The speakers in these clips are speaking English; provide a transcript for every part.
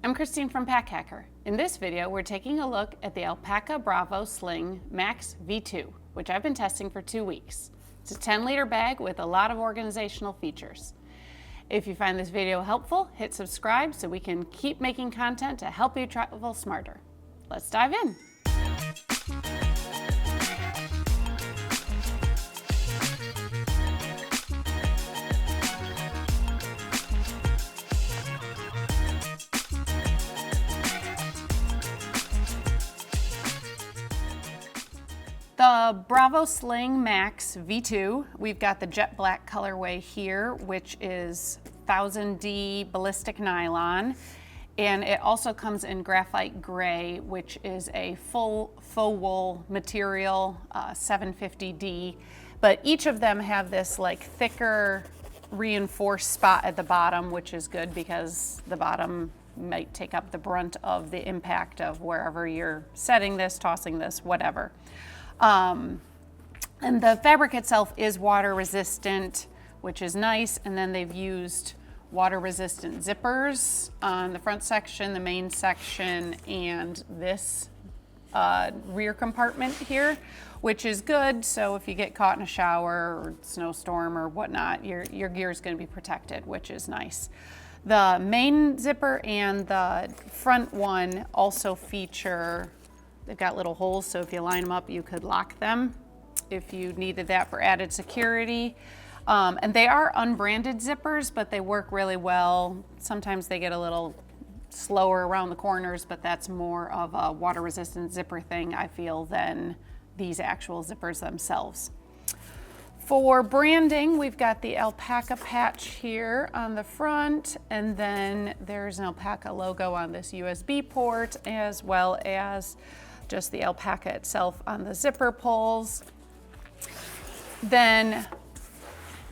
I'm Christine from Pack Hacker. In this video, we're taking a look at the ALPAKA Bravo Sling Max V2, which I've been testing for 2 weeks. It's a 10-liter bag with a lot of organizational features. If you find this video helpful, hit subscribe so we can keep making content to help you travel smarter. Let's dive in. The Bravo Sling Max V2, we've got the jet black colorway here, which is 1000D ballistic nylon. And it also comes in graphite gray, which is a full faux wool material, 750D. But each of them have this like thicker reinforced spot at the bottom, which is good because the bottom might take up the brunt of the impact of wherever you're setting this, tossing this, whatever. And the fabric itself is water resistant, which is nice. And then they've used water resistant zippers on the front section, the main section, and this rear compartment here, which is good. So if you get caught in a shower or snowstorm or whatnot, your gear is going to be protected, which is nice. The main zipper and the front one also feature, they've got little holes, so if you line them up, you could lock them if you needed that for added security. And they are unbranded zippers, but they work really well. Sometimes they get a little slower around the corners, but that's more of a water-resistant zipper thing, I feel, than these actual zippers themselves. For branding, we've got the ALPAKA patch here on the front, and then there's an ALPAKA logo on this USB port, as well as just the ALPAKA itself on the zipper pulls. Then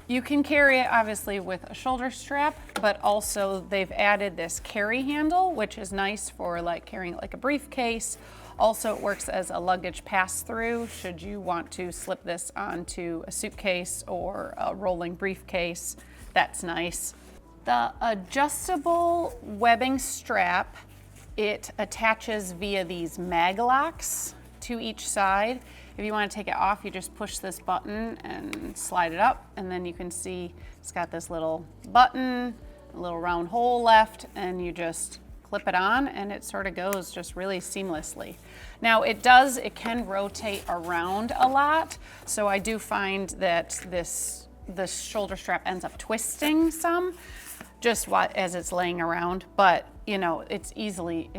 you can carry it obviously with a shoulder strap, but also they've added this carry handle, which is nice for like carrying like a briefcase. Also, it works as a luggage pass-through should you want to slip this onto a suitcase or a rolling briefcase. That's nice. The adjustable webbing strap, it attaches via these mag locks to each side. If you want to take it off, you just push this button and slide it up, and then you can see it's got this little button, a little round hole left, and you just clip it on and it sort of goes just really seamlessly. Now it can rotate around a lot, so I do find that the shoulder strap ends up twisting some just as it's laying around, but you know, it's easily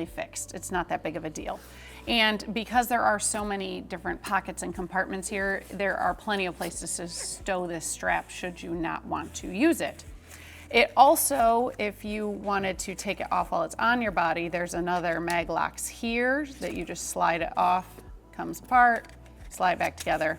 fixed. It's not that big of a deal. And because there are so many different pockets and compartments here, there are plenty of places to stow this strap should you not want to use it. It also, if you wanted to take it off while it's on your body, there's another mag locks here that you just slide it off, comes apart, slide back together.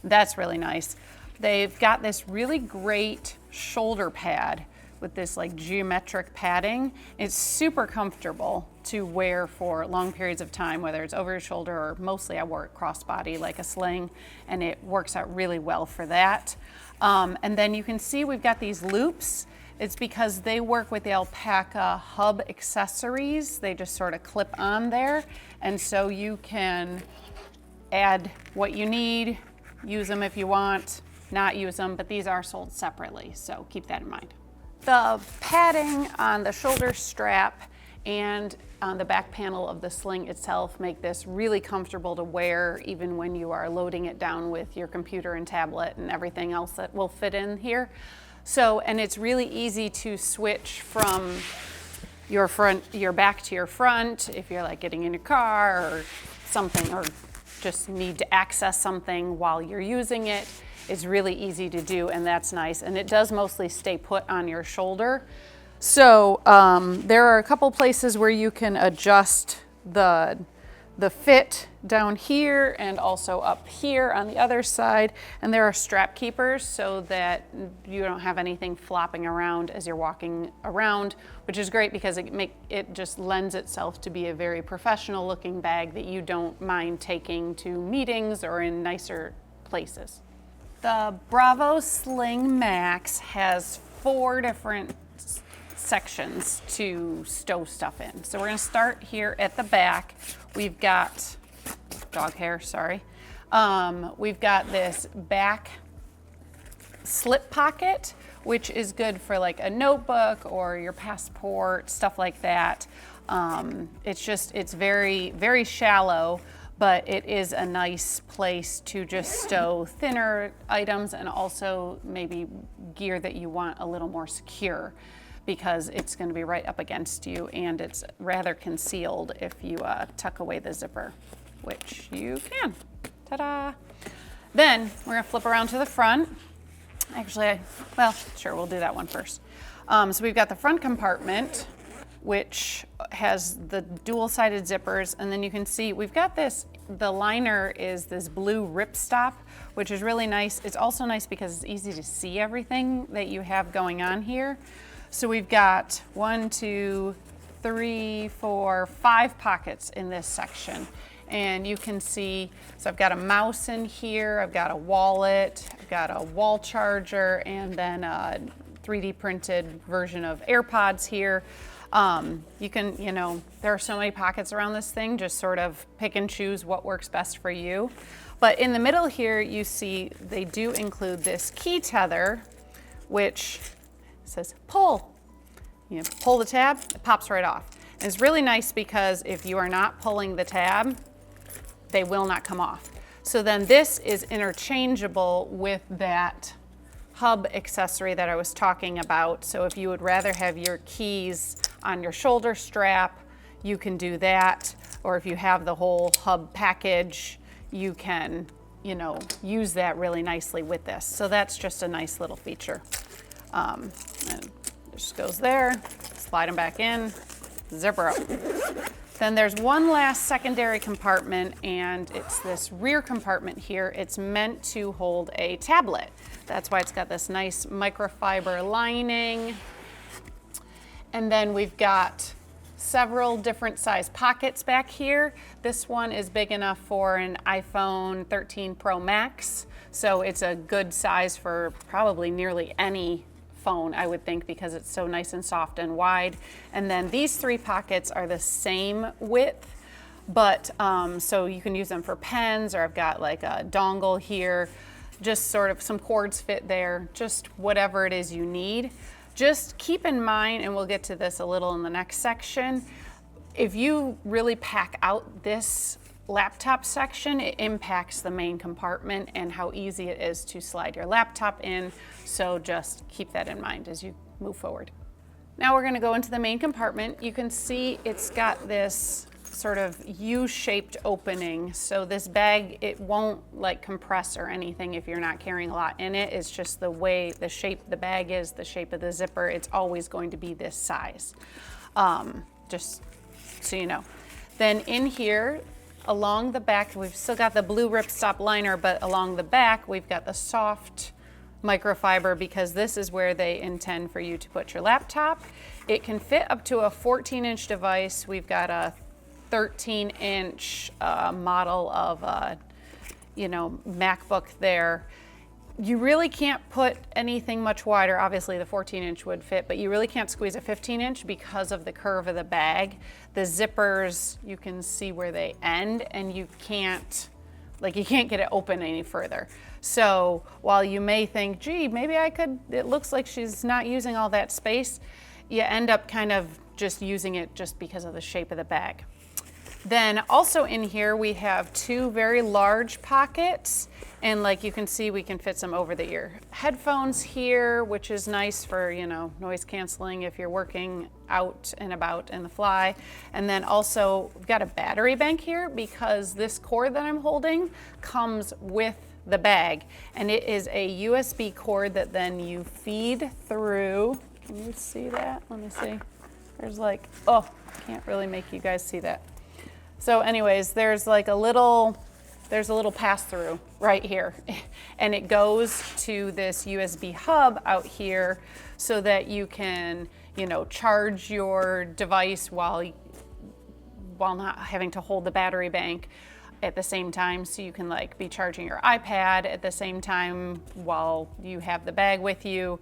That's really nice. They've got this really great shoulder pad with this like geometric padding. It's super comfortable to wear for long periods of time, whether it's over your shoulder or mostly I wore it crossbody like a sling, and it works out really well for that. And then you can see we've got these loops. It's because they work with the ALPAKA hub accessories. They just sort of clip on there. And so you can add what you need, use them if you want, not use them, but these are sold separately, so keep that in mind. The padding on the shoulder strap and on the back panel of the sling itself make this really comfortable to wear even when you are loading it down with your computer and tablet and everything else that will fit in here. So, and it's really easy to switch from your back to your front if you're like getting in your car or something, or just need to access something while you're using it. It's really easy to do, and that's nice. And it does mostly stay put on your shoulder. So there are a couple places where you can adjust the fit down here and also up here on the other side. And there are strap keepers so that you don't have anything flopping around as you're walking around, which is great because it just lends itself to be a very professional looking bag that you don't mind taking to meetings or in nicer places. The Bravo Sling Max has 4 different sections to stow stuff in. So we're gonna start here at the back. We've got, dog hair, sorry. We've got this back slip pocket, which is good for like a notebook or your passport, stuff like that. It's very, very shallow, but it is a nice place to just stow thinner items and also maybe gear that you want a little more secure, because it's going to be right up against you and it's rather concealed if you tuck away the zipper, which you can. Ta-da! Then we're going to flip around to the front. Actually, well, sure, we'll do that one first. So we've got the front compartment, which has the dual-sided zippers, and then you can see we've got this, the liner is this blue ripstop, which is really nice. It's also nice because it's easy to see everything that you have going on here. So we've got 1, 2, 3, 4, 5 pockets in this section. And you can see, so I've got a mouse in here, I've got a wallet, I've got a wall charger, and then a 3D printed version of AirPods here. You can, there are so many pockets around this thing, just sort of pick and choose what works best for you. But in the middle here, you see they do include this key tether, which says pull. You pull the tab, it pops right off. And it's really nice because if you are not pulling the tab, they will not come off. So then this is interchangeable with that hub accessory that I was talking about. So if you would rather have your keys on your shoulder strap, you can do that. Or if you have the whole hub package, you can, use that really nicely with this. So that's just a nice little feature. And it just goes there, slide them back in, zipper up. Then there's one last secondary compartment, and it's this rear compartment here. It's meant to hold a tablet. That's why it's got this nice microfiber lining. And then we've got several different size pockets back here. This one is big enough for an iPhone 13 Pro Max. So it's a good size for probably nearly any phone, I would think, because it's so nice and soft and wide. And then these 3 pockets are the same width, but so you can use them for pens, or I've got like a dongle here, just sort of some cords fit there, just whatever it is you need. Just keep in mind, and we'll get to this a little in the next section, if you really pack out this laptop section, it impacts the main compartment and how easy it is to slide your laptop in. So just keep that in mind as you move forward. Now we're going to go into the main compartment. You can see it's got this sort of U-shaped opening. So this bag, it won't like compress or anything if you're not carrying a lot in it. It's just the way the shape the bag is, the shape of the zipper. It's always going to be this size, just so you know. Then in here, along the back, we've still got the blue ripstop liner, but along the back, we've got the soft microfiber, because this is where they intend for you to put your laptop. It can fit up to a 14-inch device. We've got a 13-inch model of MacBook there. You really can't put anything much wider. Obviously the 14-inch would fit, but you really can't squeeze a 15-inch because of the curve of the bag. The zippers, you can see where they end, and you can't get it open any further. So while you may think, gee, maybe I could, it looks like she's not using all that space, you end up kind of just using it just because of the shape of the bag. Then also in here we have 2 very large pockets, and like you can see, we can fit some over the ear headphones here, which is nice for, noise canceling if you're working out and about in the fly. And then also we've got a battery bank here, because this cord that I'm holding comes with the bag, and it is a USB cord that then you feed through. Can you see that? Let me see. There's like, oh, can't really make you guys see that. So anyways, there's a little pass-through right here, and it goes to this USB hub out here so that you can, charge your device while not having to hold the battery bank at the same time. So you can be charging your iPad at the same time while you have the bag with you.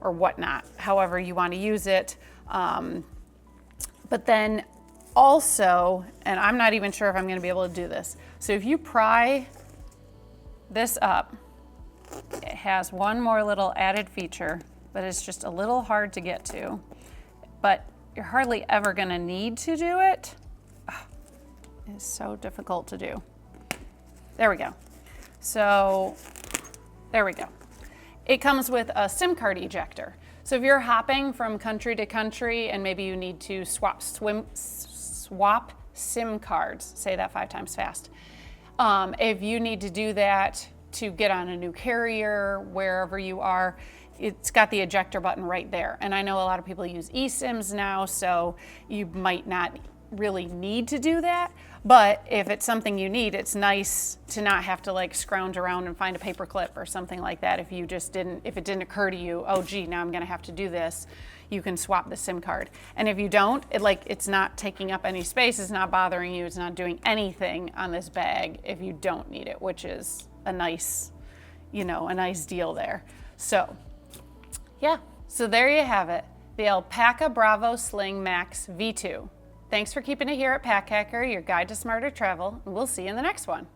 or whatnot, however you want to use it. But then also, and I'm not even sure if I'm going to be able to do this. So if you pry this up, it has one more little added feature, but it's just a little hard to get to. But you're hardly ever going to need to do it. It's so difficult to do. There we go. So there we go. It comes with a SIM card ejector. So if you're hopping from country to country and maybe you need to swap SIM cards, say that 5 times fast. If you need to do that to get on a new carrier, wherever you are, it's got the ejector button right there. And I know a lot of people use eSIMs now, so you might not really need to do that. But if it's something you need, it's nice to not have to like scrounge around and find a paper clip or something like that. If it didn't occur to you, oh gee, now I'm gonna have to do this, you can swap the SIM card. And if you don't, it's not taking up any space, it's not bothering you, it's not doing anything on this bag if you don't need it, which is a nice, a nice deal there. So yeah, so there you have it, the Alpaca Bravo Sling Max V2. Thanks for keeping it here at Pack Hacker, your guide to smarter travel, and we'll see you in the next one.